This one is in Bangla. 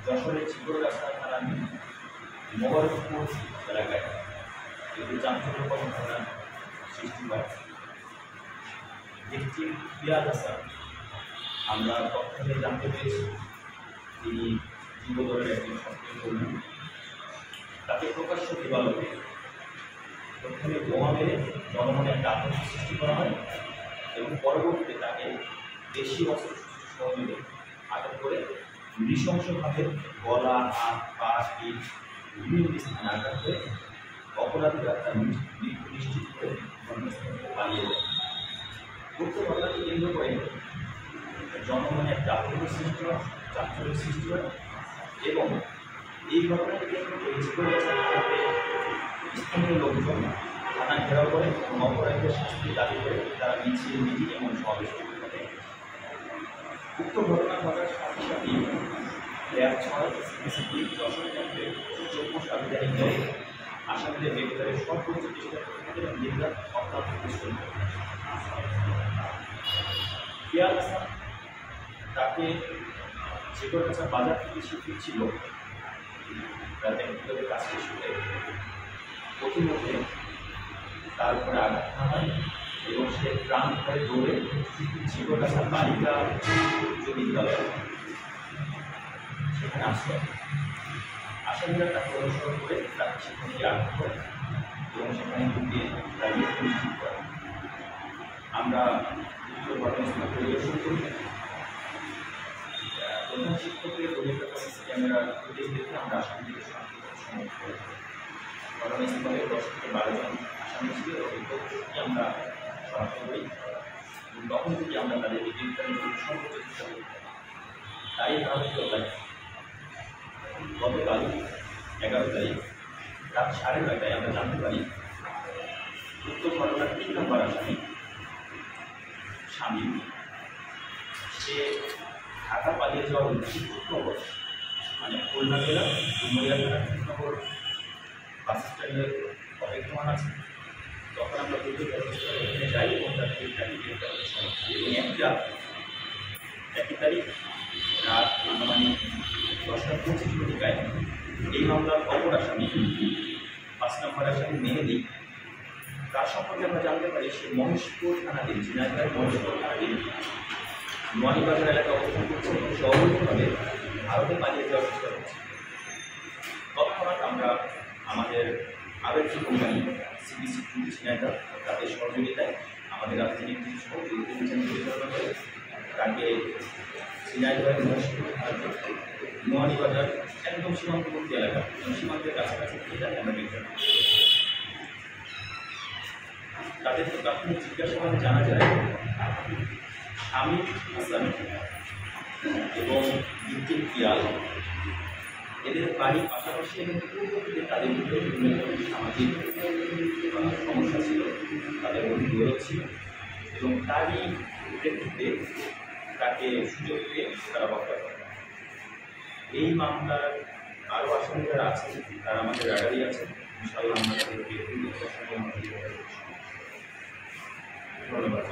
যশোরের চিকরগাছা থানার মোবারকপুর এলাকায় একটি চাঞ্চল্যকর ঘটনার সৃষ্টি হয়। একটি পিয়াজ হাসান, আমরা তথ্যে জানতে পেরেছি তিনি যুবদলের একজন সক্রিয় কর্মী। তাকে প্রকাশ্য দিবালোকে প্রথমে বোমা মেরে জনমনে একটা আতঙ্ক সৃষ্টি করা হয় এবং পরবর্তীতে তাকে দেশীয় অস্ত্রশস্ত্র সহ মিলে আটক করে নৃশংসভাবে গলা, হাত, পা, পিঠ বিভিন্ন স্থানে আঘাত করে অপরাধীরা তার মৃত্যু নিশ্চিত করে ঘটনাস্থল থেকে পালিয়ে যায়। উক্ত ঘটনাকে কেন্দ্র করে জনমনে একটা আতঙ্ক সৃষ্টি হয়, চাঞ্চল্য সৃষ্টি হয় এবং এই ঘটনাকে কেন্দ্র করে স্থানীয় লোকজন থানা ঘেরাও করে এবং অপরাধীদের শাস্তি দাবি করে তারা মিছিল, মিটিং এবং সমাবেশ করতে থাকে। উক্ত ঘটনা ঘটার সাথে সাথেই র্যাব ৬ সিসিবি যশোর কেন্দ্রে চৌকস আধিকারিক দল আসামিদের গ্রেপ্তারের সর্বোচ্চ চেষ্টা করতে থাকে এবং নির্যাত অব্যাহত পরিচালনা করে। পিয়াজ হাসান তাকে চিকরগাছা বাজার থেকে সে ফিরছিল রাতে বিকেলে কাজ শেষ করে প্রতিমধ্যে তার উপরে আঘাত হয় এবং সে প্রাণ ভয়ে দৌড়ে চিকরগাছা বালিকা উচ্চ বিদ্যালয় সেখানে আসলো। আসামিরা তাকে অনুসরণ করে তাকে সেখানে গিয়ে আটক করে এবং সেখানে ঢুকিয়ে তার মৃত্যু নিশ্চিত করে। আমরা ঘটনাস্থল পরিদর্শন করি। প্রধান শিক্ষকের অভিজ্ঞতা সিসি ক্যামেরার ফুটেজ দেখে আমরা আসামিদের সংগ্রহ করি। ঘটনাস্থলে 10 থেকে 12 জন আসামি ছিল এবং প্রত্যেকটি আমরা শনাক্ত করি এবং তখন থেকে আমরা তাদেরকে গ্রেপ্তারের জন্য সর্বোচ্চ চেষ্টা করি। তারই ধারাবাহিকতায় গতকাল 11 তারিখ রাত 9:30টায় আমরা জানতে পারি উক্ত ঘটনার 3 নম্বর আসামি শামীম সে ঢাকা পালিয়ে যাওয়ার উদ্দেশ্যে কৃষ্ণনগর মানে খুলনা জেলা ডুমুরিয়া থানার কৃষ্ণনগর বাস স্ট্যান্ডের অপেক্ষমান আছে। তখন আমরা দ্রুত ব্যবস্থা এখানে যাই এবং তাকে গ্রেপ্তার করতে সমর্থন এবং একই তারিখ রাত আনুমানিক 10:25 এই মামলার অপর আসামি 5 নম্বর আসামি মেহেদি, তার সম্পর্কে আমরা জানতে পারি সে মহেশপুর থানাধীন ঝিনাইদহের মহেশপুর থানাধীন নোয়ানীবাজার এলাকায় অবস্থান করছে এবং সে অবৈধভাবে ভারতে পালিয়ে যাওয়ার চেষ্টা করছে। তৎক্ষণাৎ আমরা আমাদের আবেদন কোম্পানি সিবিসি ঝিনাইদহ তাদের সহযোগিতায় আমাদের রাজধানীর কিছু সহযোগিতা অভিযান পরিচালনা করে তাকে ঝিনাইদহের মহেশপুর নোয়ানীবাজার একদম সীমান্তবর্তী এলাকা সীমান্তের কাছাকাছি থেকে তাকে আমরা গ্রেপ্তার করি। তাদের প্রাথমিক জিজ্ঞাসাবাদে জানা যায় শামীম হাসান এবং ইউটিউব পিয়াল এদের বাড়ির পাশাপাশি এবং পূর্ব থেকে তাদের ভিতরে বিভিন্ন সামাজিক সমস্যা ছিল, তাদের মধ্যে বিরোধ ছিল এবং তারই প্রেক্ষিতে তাকে সুযোগ পেয়ে তারা হত্যা করে। এই মামলার আরও আসামি যারা আছে তারা আমাদের রাডারই আছে, ইনশাআল্লাহ আমরা তাদেরকে ধন্যবাদ।